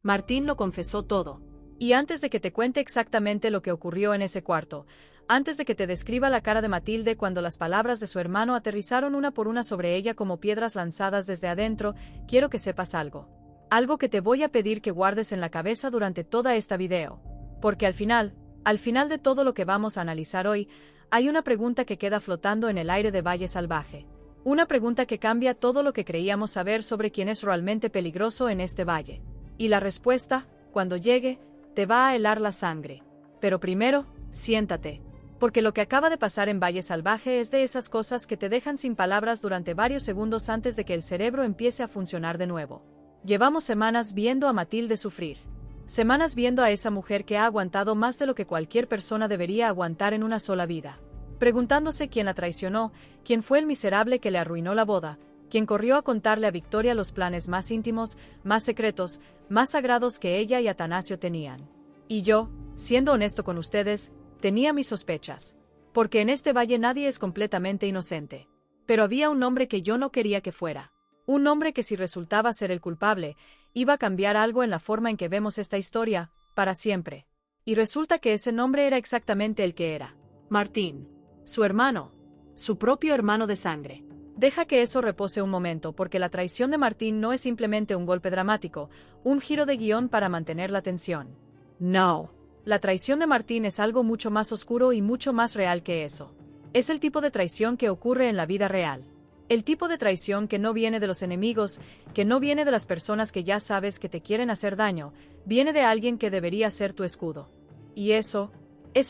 Martín lo confesó todo. Y antes de que te cuente exactamente lo que ocurrió en ese cuarto, antes de que te describa la cara de Matilde cuando las palabras de su hermano aterrizaron una por una sobre ella como piedras lanzadas desde adentro, quiero que sepas algo. Algo que te voy a pedir que guardes en la cabeza durante toda esta video. Porque al final de todo lo que vamos a analizar hoy, hay una pregunta que queda flotando en el aire de Valle Salvaje. Una pregunta que cambia todo lo que creíamos saber sobre quién es realmente peligroso en este valle. Y la respuesta, cuando llegue, te va a helar la sangre. Pero primero, siéntate. Porque lo que acaba de pasar en Valle Salvaje es de esas cosas que te dejan sin palabras durante varios segundos antes de que el cerebro empiece a funcionar de nuevo. Llevamos semanas viendo a Matilde sufrir. Semanas viendo a esa mujer que ha aguantado más de lo que cualquier persona debería aguantar en una sola vida. Preguntándose quién la traicionó, quién fue el miserable que le arruinó la boda, quién corrió a contarle a Victoria los planes más íntimos, más secretos, más sagrados que ella y Atanasio tenían. Y yo, siendo honesto con ustedes, tenía mis sospechas. Porque en este valle nadie es completamente inocente. Pero había un hombre que yo no quería que fuera. Un hombre que si resultaba ser el culpable, iba a cambiar algo en la forma en que vemos esta historia, para siempre. Y resulta que ese nombre era exactamente el que era. Martín. Su hermano. Su propio hermano de sangre. Deja que eso repose un momento, porque la traición de Martín no es simplemente un golpe dramático, un giro de guión para mantener la tensión. No. La traición de Martín es algo mucho más oscuro y mucho más real que eso. Es el tipo de traición que ocurre en la vida real. El tipo de traición que no viene de los enemigos, que no viene de las personas que ya sabes que te quieren hacer daño, viene de alguien que debería ser tu escudo. Y eso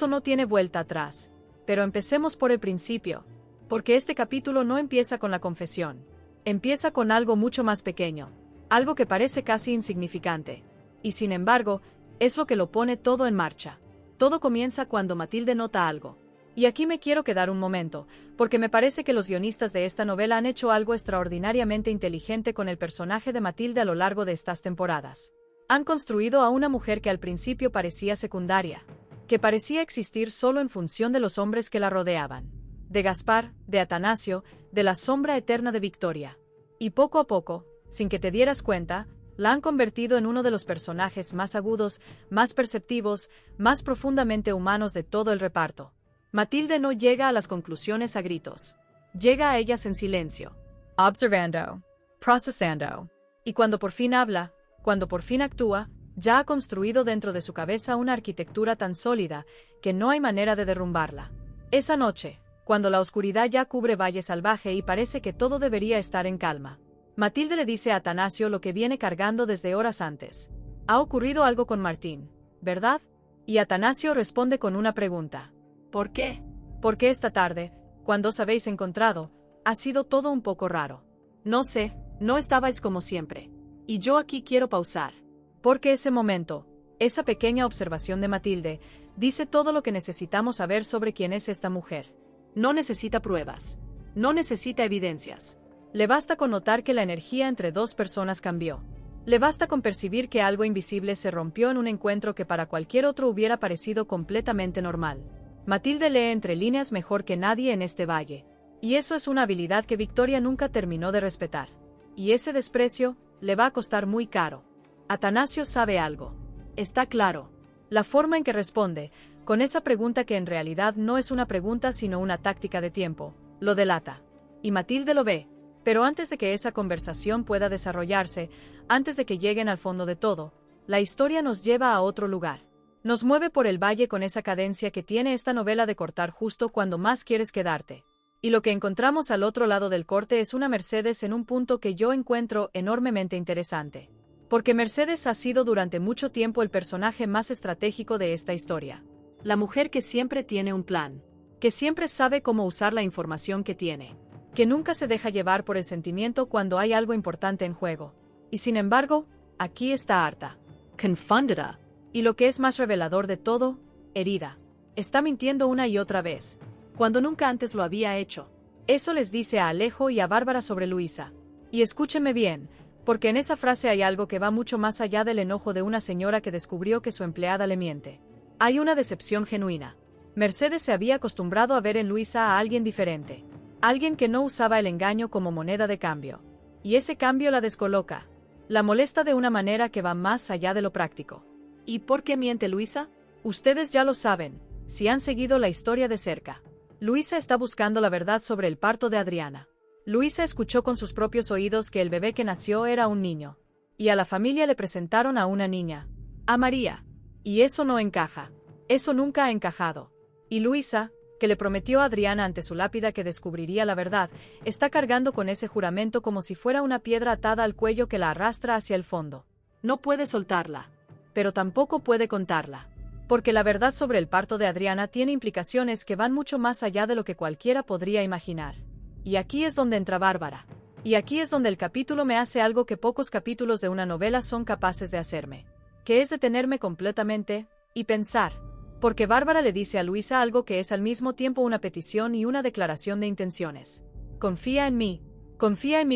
no tiene vuelta atrás. Pero empecemos por el principio, porque este capítulo no empieza con la confesión. Empieza con algo mucho más pequeño, algo que parece casi insignificante. Y sin embargo, es lo que lo pone todo en marcha. Todo comienza cuando Matilde nota algo. Y aquí me quiero quedar un momento, porque me parece que los guionistas de esta novela han hecho algo extraordinariamente inteligente con el personaje de Matilde a lo largo de estas temporadas. Han construido a una mujer que al principio parecía secundaria, que parecía existir solo en función de los hombres que la rodeaban. De Gaspar, de Atanasio, de la sombra eterna de Victoria. Y poco a poco, sin que te dieras cuenta, la han convertido en uno de los personajes más agudos, más perceptivos, más profundamente humanos de todo el reparto. Matilde no llega a las conclusiones a gritos. Llega a ellas en silencio. Observando. Procesando. Y cuando por fin habla, cuando por fin actúa, ya ha construido dentro de su cabeza una arquitectura tan sólida que no hay manera de derrumbarla. Esa noche, cuando la oscuridad ya cubre Valle Salvaje y parece que todo debería estar en calma, Matilde le dice a Atanasio lo que viene cargando desde horas antes. Ha ocurrido algo con Martín, ¿verdad? Y Atanasio responde con una pregunta. ¿Por qué? Porque esta tarde, cuando os habéis encontrado, ha sido todo un poco raro. No sé, no estabais como siempre. Y yo aquí quiero pausar. Porque ese momento, esa pequeña observación de Matilde, dice todo lo que necesitamos saber sobre quién es esta mujer. No necesita pruebas. No necesita evidencias. Le basta con notar que la energía entre dos personas cambió. Le basta con percibir que algo invisible se rompió en un encuentro que para cualquier otro hubiera parecido completamente normal. Matilde lee entre líneas mejor que nadie en este valle. Y eso es una habilidad que Victoria nunca terminó de respetar. Y ese desprecio le va a costar muy caro. Atanasio sabe algo. Está claro. La forma en que responde, con esa pregunta que en realidad no es una pregunta sino una táctica de tiempo, lo delata. Y Matilde lo ve. Pero antes de que esa conversación pueda desarrollarse, antes de que lleguen al fondo de todo, la historia nos lleva a otro lugar. Nos mueve por el valle con esa cadencia que tiene esta novela de cortar justo cuando más quieres quedarte. Y lo que encontramos al otro lado del corte es una Mercedes en un punto que yo encuentro enormemente interesante. Porque Mercedes ha sido durante mucho tiempo el personaje más estratégico de esta historia. La mujer que siempre tiene un plan. Que siempre sabe cómo usar la información que tiene. Que nunca se deja llevar por el sentimiento cuando hay algo importante en juego. Y sin embargo, aquí está harta. Confundida. Y lo que es más revelador de todo, herida. Está mintiendo una y otra vez, cuando nunca antes lo había hecho. Eso les dice a Alejo y a Bárbara sobre Luisa. Y escúchenme bien, porque en esa frase hay algo que va mucho más allá del enojo de una señora que descubrió que su empleada le miente. Hay una decepción genuina. Mercedes se había acostumbrado a ver en Luisa a alguien diferente. Alguien que no usaba el engaño como moneda de cambio. Y ese cambio la descoloca. La molesta de una manera que va más allá de lo práctico. ¿Y por qué miente Luisa? Ustedes ya lo saben, si han seguido la historia de cerca. Luisa está buscando la verdad sobre el parto de Adriana. Luisa escuchó con sus propios oídos que el bebé que nació era un niño. Y a la familia le presentaron a una niña, a María. Y eso no encaja. Eso nunca ha encajado. Y Luisa, que le prometió a Adriana ante su lápida que descubriría la verdad, está cargando con ese juramento como si fuera una piedra atada al cuello que la arrastra hacia el fondo. No puede soltarla. Pero tampoco puede contarla. Porque la verdad sobre el parto de Adriana tiene implicaciones que van mucho más allá de lo que cualquiera podría imaginar. Y aquí es donde entra Bárbara. Y aquí es donde el capítulo me hace algo que pocos capítulos de una novela son capaces de hacerme. Que es detenerme completamente y pensar. Porque Bárbara le dice a Luisa algo que es al mismo tiempo una petición y una declaración de intenciones. Confía en mí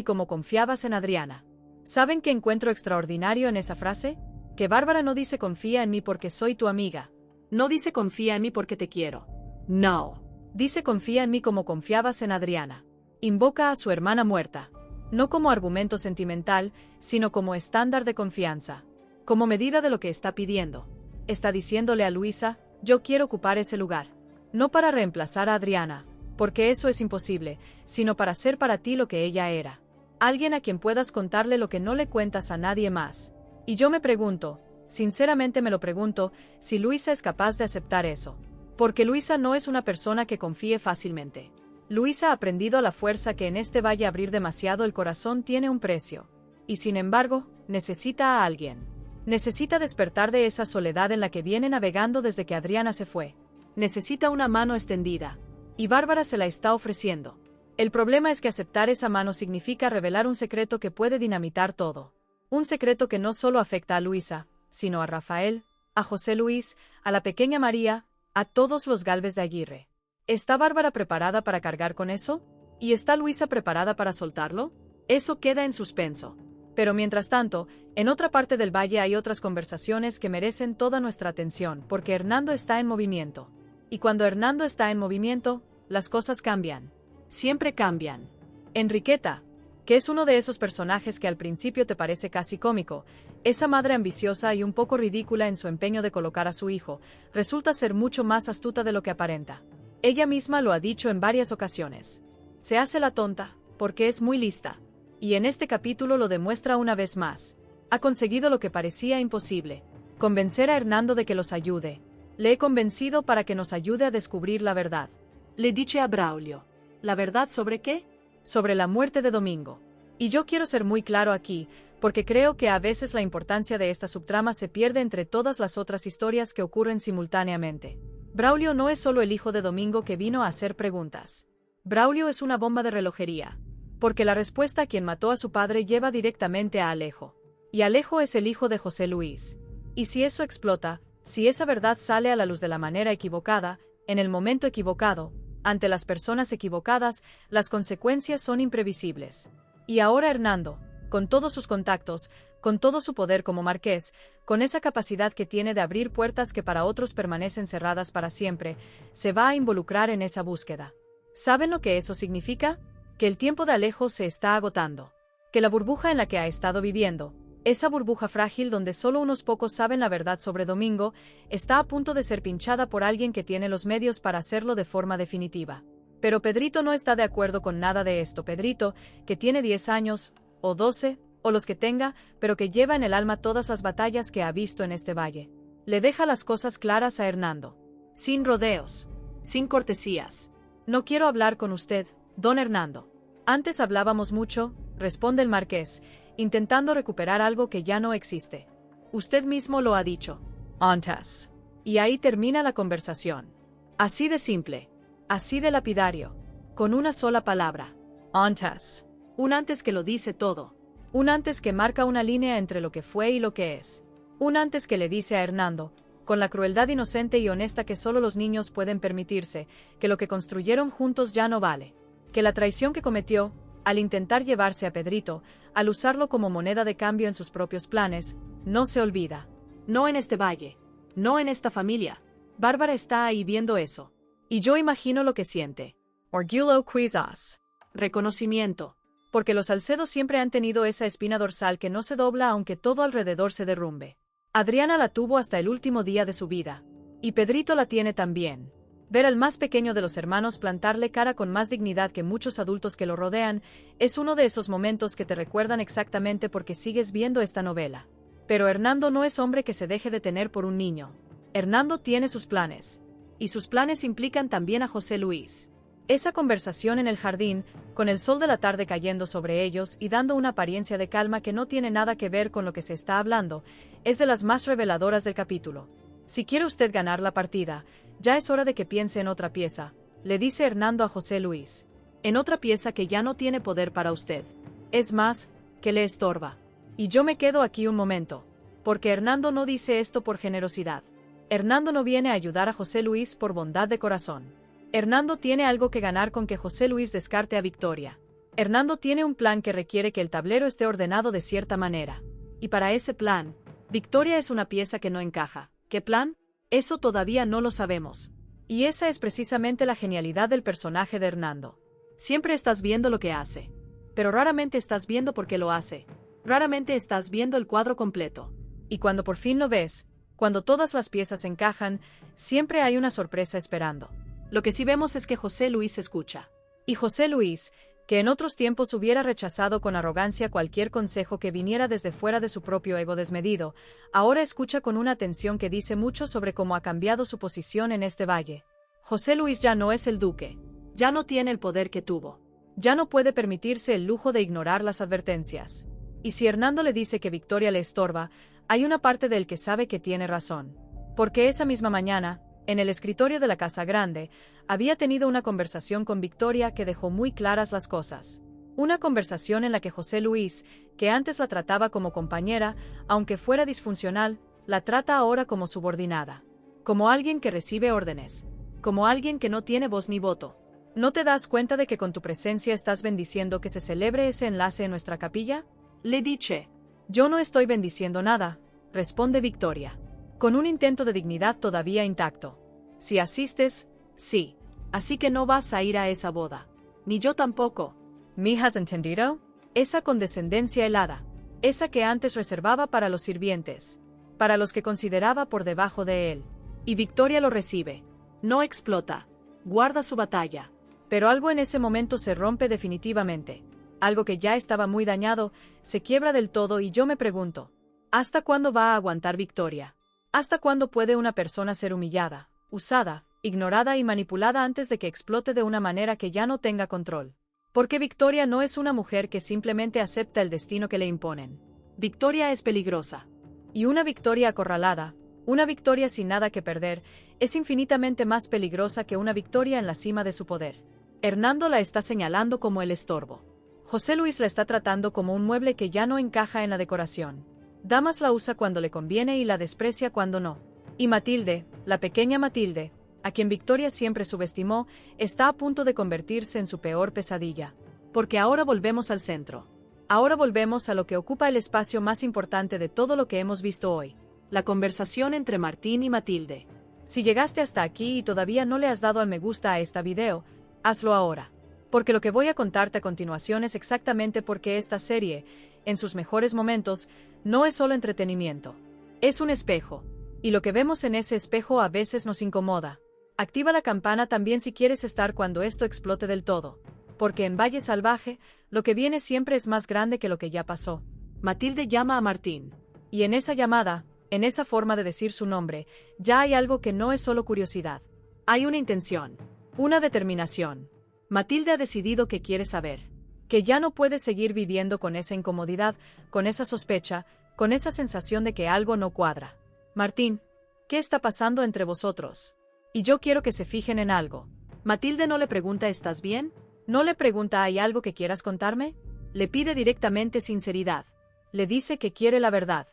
como confiabas en Adriana. ¿Saben qué encuentro extraordinario en esa frase? Que Bárbara no dice confía en mí porque soy tu amiga. No dice confía en mí porque te quiero. No. Dice confía en mí como confiabas en Adriana. Invoca a su hermana muerta. No como argumento sentimental, sino como estándar de confianza. Como medida de lo que está pidiendo. Está diciéndole a Luisa, yo quiero ocupar ese lugar. No para reemplazar a Adriana, porque eso es imposible, sino para ser para ti lo que ella era. Alguien a quien puedas contarle lo que no le cuentas a nadie más. Y yo me pregunto, sinceramente me lo pregunto, si Luisa es capaz de aceptar eso. Porque Luisa no es una persona que confíe fácilmente. Luisa ha aprendido a la fuerza que en este valle abrir demasiado el corazón tiene un precio. Y sin embargo, necesita a alguien. Necesita despertar de esa soledad en la que viene navegando desde que Adriana se fue. Necesita una mano extendida. Y Bárbara se la está ofreciendo. El problema es que aceptar esa mano significa revelar un secreto que puede dinamitar todo. Un secreto que no solo afecta a Luisa, sino a Rafael, a José Luis, a la pequeña María, a todos los Gálvez de Aguirre. ¿Está Bárbara preparada para cargar con eso? ¿Y está Luisa preparada para soltarlo? Eso queda en suspenso. Pero mientras tanto, en otra parte del valle hay otras conversaciones que merecen toda nuestra atención, porque Hernando está en movimiento. Y cuando Hernando está en movimiento, las cosas cambian. Siempre cambian. Enriqueta, que es uno de esos personajes que al principio te parece casi cómico, esa madre ambiciosa y un poco ridícula en su empeño de colocar a su hijo, resulta ser mucho más astuta de lo que aparenta. Ella misma lo ha dicho en varias ocasiones. Se hace la tonta, porque es muy lista. Y en este capítulo lo demuestra una vez más. Ha conseguido lo que parecía imposible. Convencer a Hernando de que los ayude. Le he convencido para que nos ayude a descubrir la verdad. Le dice a Braulio. ¿La verdad sobre qué? Sobre la muerte de Domingo. Y yo quiero ser muy claro aquí, porque creo que a veces la importancia de esta subtrama se pierde entre todas las otras historias que ocurren simultáneamente. Braulio no es solo el hijo de Domingo que vino a hacer preguntas. Braulio es una bomba de relojería. Porque la respuesta a quien mató a su padre lleva directamente a Alejo. Y Alejo es el hijo de José Luis. Y si eso explota, si esa verdad sale a la luz de la manera equivocada, en el momento equivocado, ante las personas equivocadas, las consecuencias son imprevisibles. Y ahora Hernando, con todos sus contactos, con todo su poder como marqués, con esa capacidad que tiene de abrir puertas que para otros permanecen cerradas para siempre, se va a involucrar en esa búsqueda. ¿Saben lo que eso significa? Que el tiempo de Alejo se está agotando. Que la burbuja en la que ha estado viviendo, esa burbuja frágil donde solo unos pocos saben la verdad sobre Domingo, está a punto de ser pinchada por alguien que tiene los medios para hacerlo de forma definitiva. Pero Pedrito no está de acuerdo con nada de esto. Pedrito, que tiene 10 años, o 12, o los que tenga, pero que lleva en el alma todas las batallas que ha visto en este valle. Le deja las cosas claras a Hernando. Sin rodeos. Sin cortesías. No quiero hablar con usted, don Hernando. Antes hablábamos mucho, responde el marqués, intentando recuperar algo que ya no existe. Usted mismo lo ha dicho. Antes. Y ahí termina la conversación. Así de simple. Así de lapidario. Con una sola palabra. Antes. Un antes que lo dice todo. Un antes que marca una línea entre lo que fue y lo que es. Un antes que le dice a Hernando, con la crueldad inocente y honesta que solo los niños pueden permitirse, que lo que construyeron juntos ya no vale. Que la traición que cometió, al intentar llevarse a Pedrito, al usarlo como moneda de cambio en sus propios planes, no se olvida. No en este valle. No en esta familia. Bárbara está ahí viendo eso. Y yo imagino lo que siente. Orgullo quizás. Reconocimiento. Porque los Salcedo siempre han tenido esa espina dorsal que no se dobla aunque todo alrededor se derrumbe. Adriana la tuvo hasta el último día de su vida. Y Pedrito la tiene también. Ver al más pequeño de los hermanos plantarle cara con más dignidad que muchos adultos que lo rodean, es uno de esos momentos que te recuerdan exactamente porque sigues viendo esta novela. Pero Hernando no es hombre que se deje detener por un niño. Hernando tiene sus planes. Y sus planes implican también a José Luis. Esa conversación en el jardín, con el sol de la tarde cayendo sobre ellos y dando una apariencia de calma que no tiene nada que ver con lo que se está hablando, es de las más reveladoras del capítulo. Si quiere usted ganar la partida, ya es hora de que piense en otra pieza, le dice Hernando a José Luis. En otra pieza que ya no tiene poder para usted. Es más, que le estorba. Y yo me quedo aquí un momento. Porque Hernando no dice esto por generosidad. Hernando no viene a ayudar a José Luis por bondad de corazón. Hernando tiene algo que ganar con que José Luis descarte a Victoria. Hernando tiene un plan que requiere que el tablero esté ordenado de cierta manera. Y para ese plan, Victoria es una pieza que no encaja. ¿Qué plan? Eso todavía no lo sabemos. Y esa es precisamente la genialidad del personaje de Hernando. Siempre estás viendo lo que hace. Pero raramente estás viendo por qué lo hace. Raramente estás viendo el cuadro completo. Y cuando por fin lo ves, cuando todas las piezas encajan, siempre hay una sorpresa esperando. Lo que sí vemos es que José Luis escucha. Y José Luis, que en otros tiempos hubiera rechazado con arrogancia cualquier consejo que viniera desde fuera de su propio ego desmedido, ahora escucha con una atención que dice mucho sobre cómo ha cambiado su posición en este valle. José Luis ya no es el duque. Ya no tiene el poder que tuvo. Ya no puede permitirse el lujo de ignorar las advertencias. Y si Hernando le dice que Victoria le estorba, hay una parte de él que sabe que tiene razón. Porque esa misma mañana, en el escritorio de la Casa Grande, había tenido una conversación con Victoria que dejó muy claras las cosas. Una conversación en la que José Luis, que antes la trataba como compañera, aunque fuera disfuncional, la trata ahora como subordinada. Como alguien que recibe órdenes. Como alguien que no tiene voz ni voto. ¿No te das cuenta de que con tu presencia estás bendiciendo que se celebre ese enlace en nuestra capilla? Le dice. Yo no estoy bendiciendo nada, responde Victoria. Con un intento de dignidad todavía intacto. Si asistes, sí. Así que no vas a ir a esa boda. Ni yo tampoco. ¿Me has entendido? Esa condescendencia helada. Esa que antes reservaba para los sirvientes. Para los que consideraba por debajo de él. Y Victoria lo recibe. No explota. Guarda su batalla. Pero algo en ese momento se rompe definitivamente. Algo que ya estaba muy dañado, se quiebra del todo y yo me pregunto, ¿hasta cuándo va a aguantar Victoria? ¿Hasta cuándo puede una persona ser humillada, usada, ignorada y manipulada antes de que explote de una manera que ya no tenga control? Porque Victoria no es una mujer que simplemente acepta el destino que le imponen. Victoria es peligrosa. Y una Victoria acorralada, una Victoria sin nada que perder, es infinitamente más peligrosa que una Victoria en la cima de su poder. Hernando la está señalando como el estorbo. José Luis la está tratando como un mueble que ya no encaja en la decoración. Damas la usa cuando le conviene y la desprecia cuando no. Y Matilde, la pequeña Matilde, a quien Victoria siempre subestimó, está a punto de convertirse en su peor pesadilla. Porque ahora volvemos al centro. Ahora volvemos a lo que ocupa el espacio más importante de todo lo que hemos visto hoy. La conversación entre Martín y Matilde. Si llegaste hasta aquí y todavía no le has dado al me gusta a esta video, hazlo ahora. Porque lo que voy a contarte a continuación es exactamente porque esta serie, en sus mejores momentos, no es solo entretenimiento. Es un espejo. Y lo que vemos en ese espejo a veces nos incomoda. Activa la campana también si quieres estar cuando esto explote del todo. Porque en Valle Salvaje, lo que viene siempre es más grande que lo que ya pasó. Matilde llama a Martín. Y en esa llamada, en esa forma de decir su nombre, ya hay algo que no es solo curiosidad. Hay una intención. Una determinación. Matilde ha decidido que quiere saber. Que ya no puede seguir viviendo con esa incomodidad, con esa sospecha, con esa sensación de que algo no cuadra. Martín, ¿qué está pasando entre vosotros? Y yo quiero que se fijen en algo. Matilde no le pregunta ¿estás bien? No le pregunta ¿hay algo que quieras contarme? Le pide directamente sinceridad. Le dice que quiere la verdad.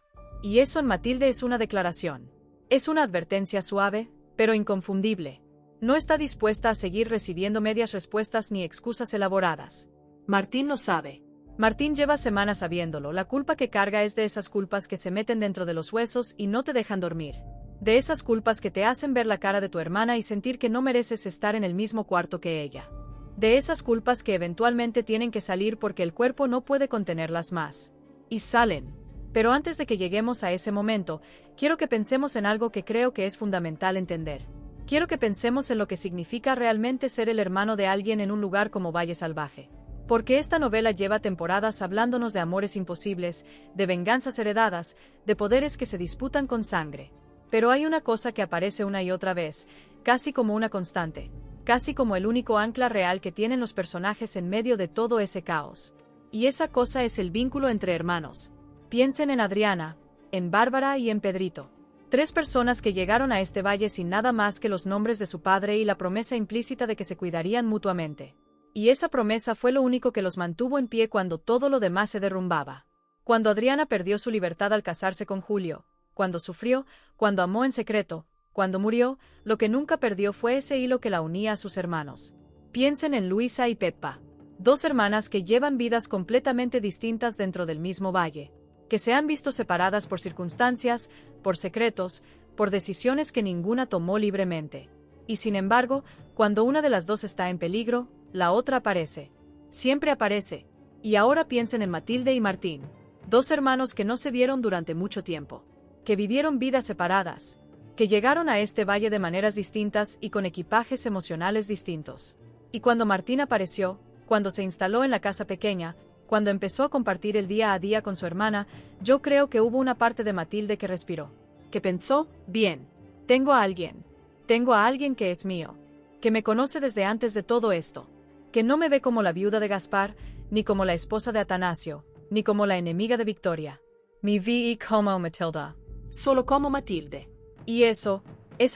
Y eso en Matilde es una declaración. Es una advertencia suave, pero inconfundible. No está dispuesta a seguir recibiendo medias respuestas ni excusas elaboradas. Martín lo sabe. Martín lleva semanas sabiéndolo. La culpa que carga es de esas culpas que se meten dentro de los huesos y no te dejan dormir. De esas culpas que te hacen ver la cara de tu hermana y sentir que no mereces estar en el mismo cuarto que ella. De esas culpas que eventualmente tienen que salir porque el cuerpo no puede contenerlas más. Y salen. Pero antes de que lleguemos a ese momento, quiero que pensemos en algo que creo que es fundamental entender. Quiero que pensemos en lo que significa realmente ser el hermano de alguien en un lugar como Valle Salvaje. Porque esta novela lleva temporadas hablándonos de amores imposibles, de venganzas heredadas, de poderes que se disputan con sangre. Pero hay una cosa que aparece una y otra vez, casi como una constante, casi como el único ancla real que tienen los personajes en medio de todo ese caos. Y esa cosa es el vínculo entre hermanos. Piensen en Adriana, en Bárbara y en Pedrito. 3 personas que llegaron a este valle sin nada más que los nombres de su padre y la promesa implícita de que se cuidarían mutuamente. Y esa promesa fue lo único que los mantuvo en pie cuando todo lo demás se derrumbaba. Cuando Adriana perdió su libertad al casarse con Julio, cuando sufrió, cuando amó en secreto, cuando murió, lo que nunca perdió fue ese hilo que la unía a sus hermanos. Piensen en Luisa y Peppa. 2 hermanas que llevan vidas completamente distintas dentro del mismo valle, que se han visto separadas por circunstancias, por secretos, por decisiones que ninguna tomó libremente. Y sin embargo, cuando una de las dos está en peligro, la otra aparece. Siempre aparece. Y ahora piensen en Matilde y Martín. 2 hermanos que no se vieron durante mucho tiempo, que vivieron vidas separadas, que llegaron a este valle de maneras distintas y con equipajes emocionales distintos. Y cuando Martín apareció, cuando se instaló en la casa pequeña, cuando empezó a compartir el día a día con su hermana, yo creo que hubo una parte de Matilde que respiró, que pensó, bien, tengo a alguien que es mío, que me conoce desde antes de todo esto, que no me ve como la viuda de Gaspar, ni como la esposa de Atanasio, ni como la enemiga de Victoria. Me vi como Matilda. Solo como Matilde. Y esa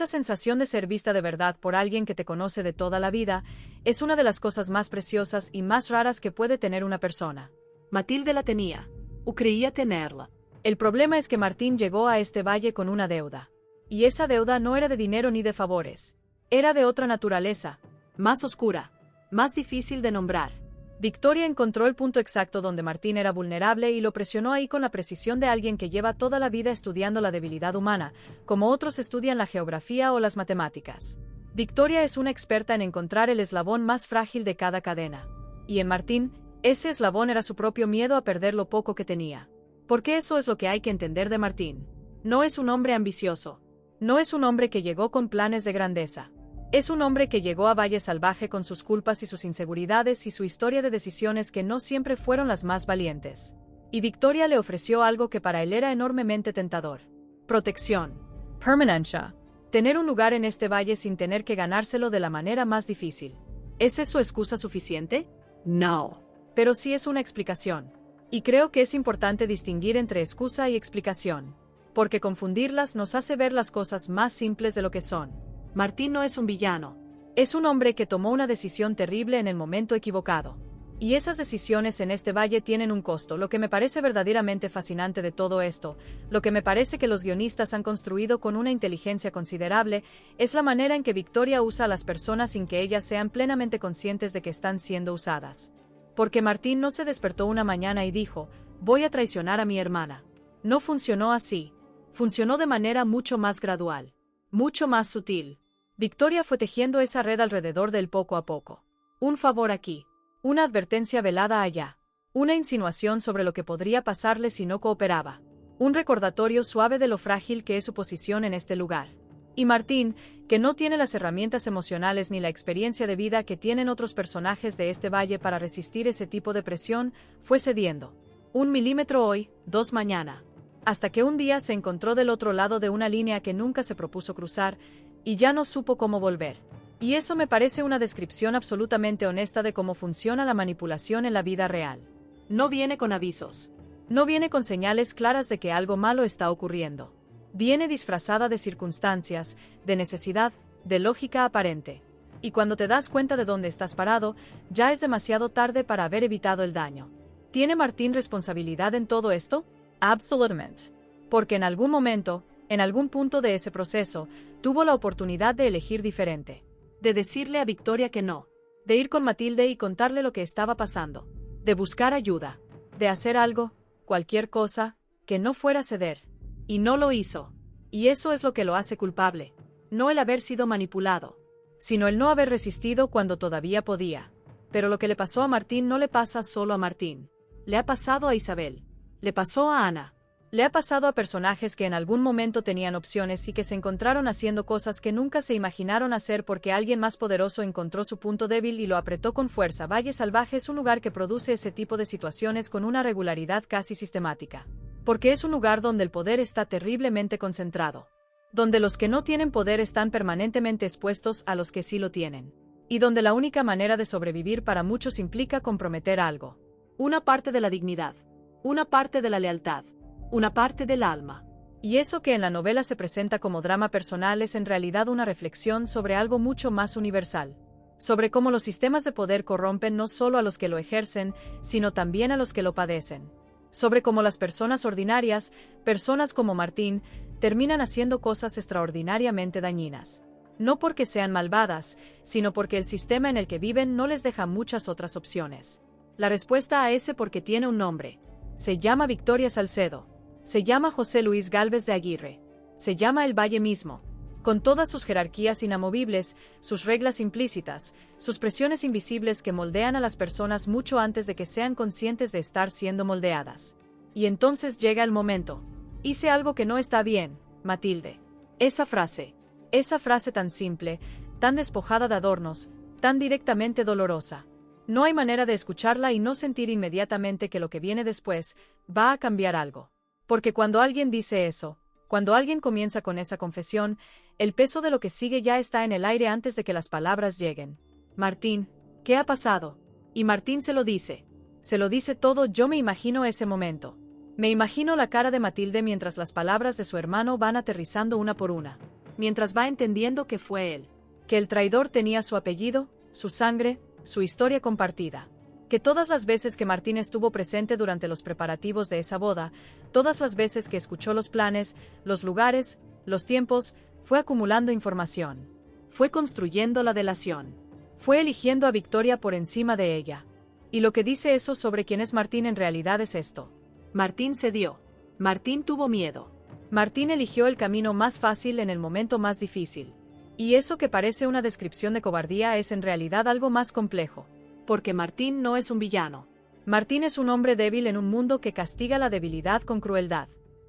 sensación de ser vista de verdad por alguien que te conoce de toda la vida, es una de las cosas más preciosas y más raras que puede tener una persona. Matilde la tenía, o creía tenerla. El problema es que Martín llegó a este valle con una deuda. Y esa deuda no era de dinero ni de favores. Era de otra naturaleza, más oscura, más difícil de nombrar. Victoria encontró el punto exacto donde Martín era vulnerable y lo presionó ahí con la precisión de alguien que lleva toda la vida estudiando la debilidad humana, como otros estudian la geografía o las matemáticas. Victoria es una experta en encontrar el eslabón más frágil de cada cadena. Y en Martín, ese eslabón era su propio miedo a perder lo poco que tenía. Porque eso es lo que hay que entender de Martín. No es un hombre ambicioso. No es un hombre que llegó con planes de grandeza. Es un hombre que llegó a Valle Salvaje con sus culpas y sus inseguridades y su historia de decisiones que no siempre fueron las más valientes. Y Victoria le ofreció algo que para él era enormemente tentador. Protección. Permanencia. Tener un lugar en este valle sin tener que ganárselo de la manera más difícil. ¿Es eso excusa suficiente? No. Pero sí es una explicación. Y creo que es importante distinguir entre excusa y explicación. Porque confundirlas nos hace ver las cosas más simples de lo que son. Martín no es un villano. Es un hombre que tomó una decisión terrible en el momento equivocado. Y esas decisiones en este valle tienen un costo. Lo que me parece verdaderamente fascinante de todo esto, lo que me parece que los guionistas han construido con una inteligencia considerable, es la manera en que Victoria usa a las personas sin que ellas sean plenamente conscientes de que están siendo usadas. Porque Martín no se despertó una mañana y dijo, voy a traicionar a mi hermana. No funcionó así. Funcionó de manera mucho más gradual, mucho más sutil. Victoria fue tejiendo esa red alrededor del poco a poco. Un favor aquí, una advertencia velada allá, una insinuación sobre lo que podría pasarle si no cooperaba, un recordatorio suave de lo frágil que es su posición en este lugar. Y Martín, que no tiene las herramientas emocionales ni la experiencia de vida que tienen otros personajes de este valle para resistir ese tipo de presión, fue cediendo. 1 milímetro hoy, 2 mañana. Hasta que un día se encontró del otro lado de una línea que nunca se propuso cruzar, y ya no supo cómo volver. Y eso me parece una descripción absolutamente honesta de cómo funciona la manipulación en la vida real. No viene con avisos. No viene con señales claras de que algo malo está ocurriendo. Viene disfrazada de circunstancias, de necesidad, de lógica aparente. Y cuando te das cuenta de dónde estás parado, ya es demasiado tarde para haber evitado el daño. ¿Tiene Martín responsabilidad en todo esto? Absolutamente. Porque en algún momento, en algún punto de ese proceso, tuvo la oportunidad de elegir diferente. De decirle a Victoria que no. De ir con Matilde y contarle lo que estaba pasando. De buscar ayuda. De hacer algo, cualquier cosa, que no fuera ceder. Y no lo hizo. Y eso es lo que lo hace culpable. No el haber sido manipulado, sino el no haber resistido cuando todavía podía. Pero lo que le pasó a Martín no le pasa solo a Martín. Le ha pasado a Isabel. Le pasó a Ana. Le ha pasado a personajes que en algún momento tenían opciones y que se encontraron haciendo cosas que nunca se imaginaron hacer porque alguien más poderoso encontró su punto débil y lo apretó con fuerza. Valle Salvaje es un lugar que produce ese tipo de situaciones con una regularidad casi sistemática. Porque es un lugar donde el poder está terriblemente concentrado. Donde los que no tienen poder están permanentemente expuestos a los que sí lo tienen. Y donde la única manera de sobrevivir para muchos implica comprometer algo. Una parte de la dignidad. Una parte de la lealtad. Una parte del alma. Y eso que en la novela se presenta como drama personal es en realidad una reflexión sobre algo mucho más universal. Sobre cómo los sistemas de poder corrompen no solo a los que lo ejercen, sino también a los que lo padecen. Sobre cómo las personas ordinarias, personas como Martín, terminan haciendo cosas extraordinariamente dañinas. No porque sean malvadas, sino porque el sistema en el que viven no les deja muchas otras opciones. La respuesta a ese porque tiene un nombre. Se llama Victoria Salcedo. Se llama José Luis Gálvez de Aguirre. Se llama el Valle mismo. Con todas sus jerarquías inamovibles, sus reglas implícitas, sus presiones invisibles que moldean a las personas mucho antes de que sean conscientes de estar siendo moldeadas. Y entonces llega el momento. Hice algo que no está bien, Matilde. Esa frase tan simple, tan despojada de adornos, tan directamente dolorosa. No hay manera de escucharla y no sentir inmediatamente que lo que viene después va a cambiar algo. Porque cuando alguien dice eso, cuando alguien comienza con esa confesión, el peso de lo que sigue ya está en el aire antes de que las palabras lleguen. Martín, ¿qué ha pasado? Y Martín se lo dice. Se lo dice todo. Yo me imagino ese momento. Me imagino la cara de Matilde mientras las palabras de su hermano van aterrizando una por una. Mientras va entendiendo que fue él. Que el traidor tenía su apellido, su sangre, su historia compartida. Que todas las veces que Martín estuvo presente durante los preparativos de esa boda, todas las veces que escuchó los planes, los lugares, los tiempos, fue acumulando información. Fue construyendo la delación. Fue eligiendo a Victoria por encima de ella. Y lo que dice eso sobre quién es Martín en realidad es esto. Martín cedió. Martín tuvo miedo. Martín eligió el camino más fácil en el momento más difícil. Y eso que parece una descripción de cobardía es en realidad algo más complejo. Porque Martín no es un villano. Martín es un hombre débil en un mundo que castiga la debilidad con crueldad.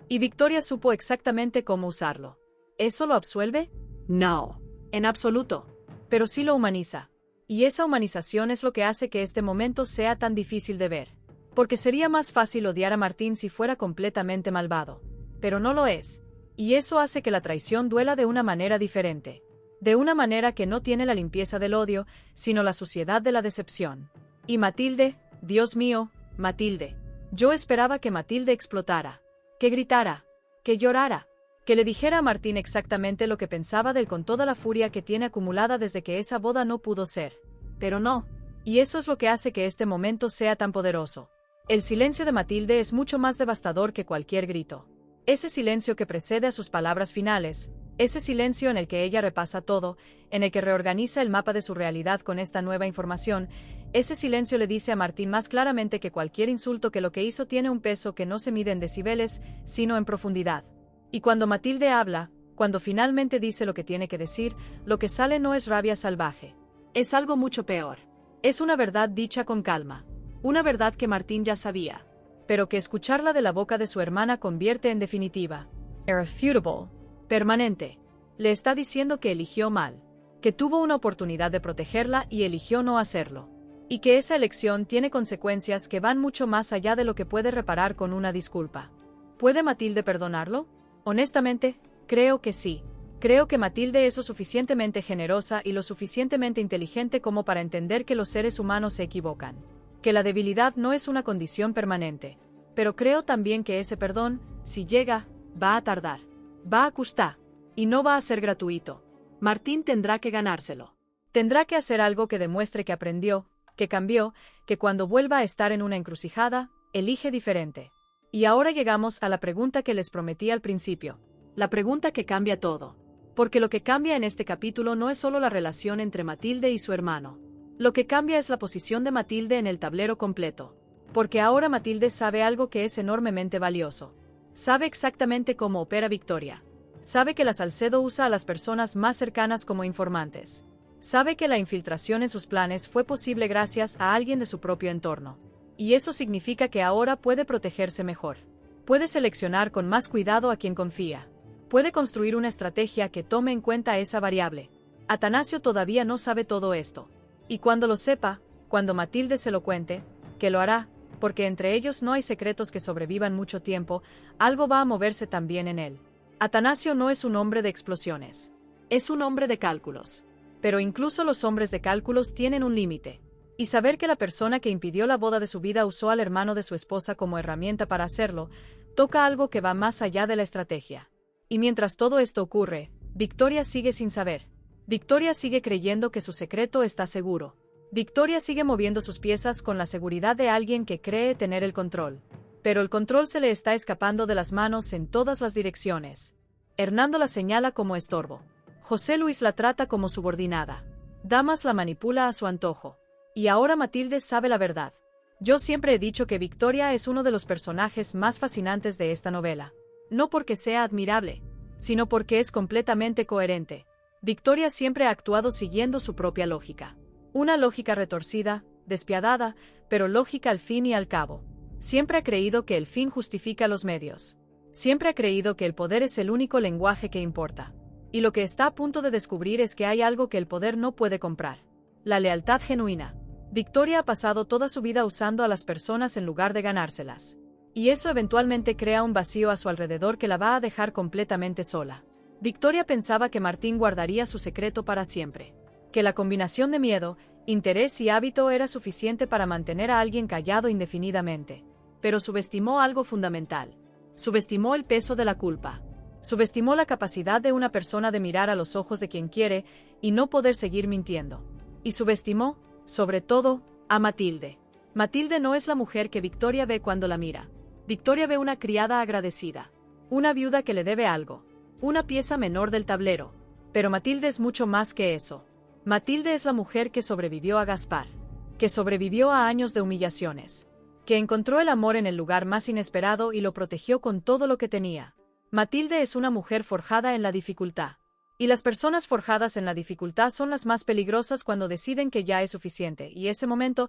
Y Victoria supo exactamente cómo usarlo. ¿Eso lo absuelve? No, en absoluto. Pero sí lo humaniza. Y esa humanización es lo que hace que este momento sea tan difícil de ver. Porque sería más fácil odiar a Martín si fuera completamente malvado. Pero no lo es. Y eso hace que la traición duela de una manera diferente. De una manera que no tiene la limpieza del odio, sino la suciedad de la decepción. Y Matilde, Dios mío, Matilde. Yo esperaba que Matilde explotara. Que gritara. Que llorara. Que le dijera a Martín exactamente lo que pensaba de él con toda la furia que tiene acumulada desde que esa boda no pudo ser. Pero no. Y eso es lo que hace que este momento sea tan poderoso. El silencio de Matilde es mucho más devastador que cualquier grito. Ese silencio que precede a sus palabras finales, ese silencio en el que ella repasa todo, en el que reorganiza el mapa de su realidad con esta nueva información, ese silencio le dice a Martín más claramente que cualquier insulto que lo que hizo tiene un peso que no se mide en decibeles, sino en profundidad. Y cuando Matilde habla, cuando finalmente dice lo que tiene que decir, lo que sale no es rabia salvaje. Es algo mucho peor. Es una verdad dicha con calma. Una verdad que Martín ya sabía. Pero que escucharla de la boca de su hermana convierte en definitiva. Irrefutable. Permanente. Le está diciendo que eligió mal. Que tuvo una oportunidad de protegerla y eligió no hacerlo. Y que esa elección tiene consecuencias que van mucho más allá de lo que puede reparar con una disculpa. ¿Puede Matilde perdonarlo? Honestamente, creo que sí. Creo que Matilde es lo suficientemente generosa y lo suficientemente inteligente como para entender que los seres humanos se equivocan. Que la debilidad no es una condición permanente. Pero creo también que ese perdón, si llega, va a tardar. Va a costar. Y no va a ser gratuito. Martín tendrá que ganárselo. Tendrá que hacer algo que demuestre que aprendió, que cambió, que cuando vuelva a estar en una encrucijada, elige diferente. Y ahora llegamos a la pregunta que les prometí al principio. La pregunta que cambia todo. Porque lo que cambia en este capítulo no es solo la relación entre Matilde y su hermano. Lo que cambia es la posición de Matilde en el tablero completo. Porque ahora Matilde sabe algo que es enormemente valioso. Sabe exactamente cómo opera Victoria. Sabe que la Salcedo usa a las personas más cercanas como informantes. Sabe que la infiltración en sus planes fue posible gracias a alguien de su propio entorno. Y eso significa que ahora puede protegerse mejor. Puede seleccionar con más cuidado a quien confía. Puede construir una estrategia que tome en cuenta esa variable. Atanasio todavía no sabe todo esto. Y cuando lo sepa, cuando Matilde se lo cuente, que lo hará, porque entre ellos no hay secretos que sobrevivan mucho tiempo, algo va a moverse también en él. Atanasio no es un hombre de explosiones. Es un hombre de cálculos. Pero incluso los hombres de cálculos tienen un límite. Y saber que la persona que impidió la boda de su vida usó al hermano de su esposa como herramienta para hacerlo, toca algo que va más allá de la estrategia. Y mientras todo esto ocurre, Victoria sigue sin saber. Victoria sigue creyendo que su secreto está seguro. Victoria sigue moviendo sus piezas con la seguridad de alguien que cree tener el control. Pero el control se le está escapando de las manos en todas las direcciones. Hernando la señala como estorbo. José Luis la trata como subordinada. Damas la manipula a su antojo. Y ahora Matilde sabe la verdad. Yo siempre he dicho que Victoria es uno de los personajes más fascinantes de esta novela. No porque sea admirable, sino porque es completamente coherente. Victoria siempre ha actuado siguiendo su propia lógica. Una lógica retorcida, despiadada, pero lógica al fin y al cabo. Siempre ha creído que el fin justifica los medios. Siempre ha creído que el poder es el único lenguaje que importa. Y lo que está a punto de descubrir es que hay algo que el poder no puede comprar. La lealtad genuina. Victoria ha pasado toda su vida usando a las personas en lugar de ganárselas. Y eso eventualmente crea un vacío a su alrededor que la va a dejar completamente sola. Victoria pensaba que Martín guardaría su secreto para siempre. Que la combinación de miedo, interés y hábito era suficiente para mantener a alguien callado indefinidamente. Pero subestimó algo fundamental. Subestimó el peso de la culpa. Subestimó la capacidad de una persona de mirar a los ojos de quien quiere y no poder seguir mintiendo. Y subestimó, sobre todo, a Matilde. Matilde no es la mujer que Victoria ve cuando la mira. Victoria ve una criada agradecida. Una viuda que le debe algo. Una pieza menor del tablero. Pero Matilde es mucho más que eso. Matilde es la mujer que sobrevivió a Gaspar. Que sobrevivió a años de humillaciones. Que encontró el amor en el lugar más inesperado y lo protegió con todo lo que tenía. Matilde es una mujer forjada en la dificultad. Y las personas forjadas en la dificultad son las más peligrosas cuando deciden que ya es suficiente, y ese momento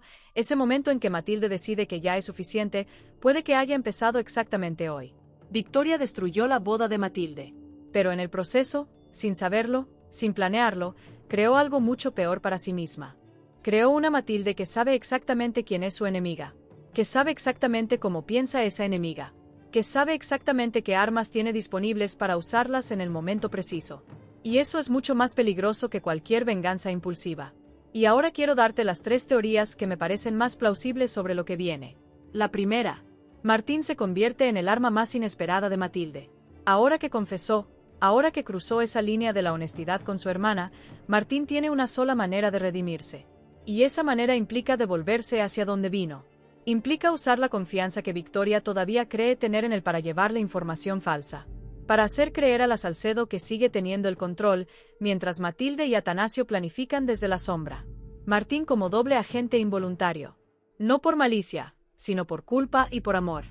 en que Matilde decide que ya es suficiente, puede que haya empezado exactamente hoy. Victoria destruyó la boda de Matilde. Pero en el proceso, sin saberlo, sin planearlo, creó algo mucho peor para sí misma. Creó una Matilde que sabe exactamente quién es su enemiga. Que sabe exactamente cómo piensa esa enemiga. Que sabe exactamente qué armas tiene disponibles para usarlas en el momento preciso. Y eso es mucho más peligroso que cualquier venganza impulsiva. Y ahora quiero darte las 3 teorías que me parecen más plausibles sobre lo que viene. La primera. Martín se convierte en el arma más inesperada de Matilde. Ahora que confesó, ahora que cruzó esa línea de la honestidad con su hermana, Martín tiene una sola manera de redimirse. Y esa manera implica devolverse hacia donde vino. Implica usar la confianza que Victoria todavía cree tener en él para llevarle información falsa. Para hacer creer a la Salcedo que sigue teniendo el control, mientras Matilde y Atanasio planifican desde la sombra. Martín como doble agente involuntario. No por malicia, sino por culpa y por amor.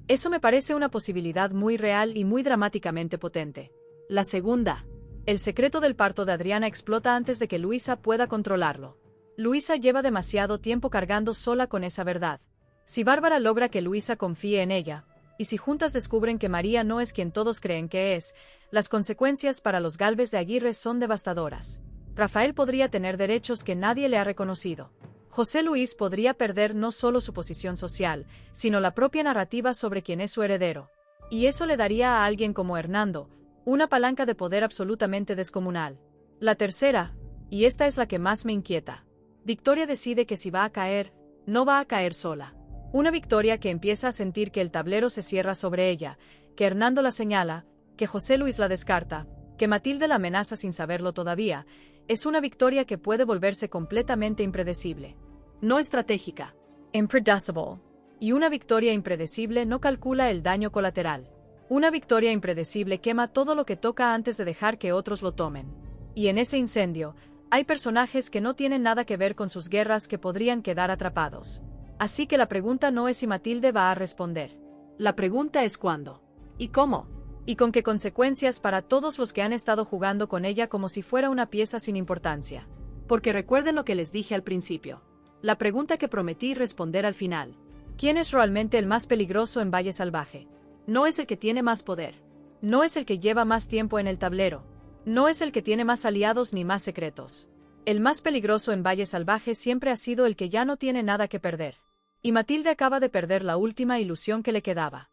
Eso me parece una posibilidad muy real y muy dramáticamente potente. La segunda. El secreto del parto de Adriana explota antes de que Luisa pueda controlarlo. Luisa lleva demasiado tiempo cargando sola con esa verdad. Si Bárbara logra que Luisa confíe en ella, y si juntas descubren que María no es quien todos creen que es, las consecuencias para los Gálvez de Aguirre son devastadoras. Rafael podría tener derechos que nadie le ha reconocido. José Luis podría perder no solo su posición social, sino la propia narrativa sobre quién es su heredero. Y eso le daría a alguien como Hernando una palanca de poder absolutamente descomunal. La tercera, y esta es la que más me inquieta. Victoria decide que si va a caer, no va a caer sola. Una Victoria que empieza a sentir que el tablero se cierra sobre ella, que Hernando la señala, que José Luis la descarta, que Matilde la amenaza sin saberlo todavía, es una Victoria que puede volverse completamente impredecible. No estratégica. Impredecible. Y una Victoria impredecible no calcula el daño colateral. Una Victoria impredecible quema todo lo que toca antes de dejar que otros lo tomen. Y en ese incendio, hay personajes que no tienen nada que ver con sus guerras que podrían quedar atrapados. Así que la pregunta no es si Matilde va a responder. La pregunta es cuándo. ¿Y cómo? Y con qué consecuencias para todos los que han estado jugando con ella como si fuera una pieza sin importancia. Porque recuerden lo que les dije al principio. La pregunta que prometí responder al final. ¿Quién es realmente el más peligroso en Valle Salvaje? No es el que tiene más poder. No es el que lleva más tiempo en el tablero. No es el que tiene más aliados ni más secretos. El más peligroso en Valle Salvaje siempre ha sido el que ya no tiene nada que perder. Y Matilde acaba de perder la última ilusión que le quedaba.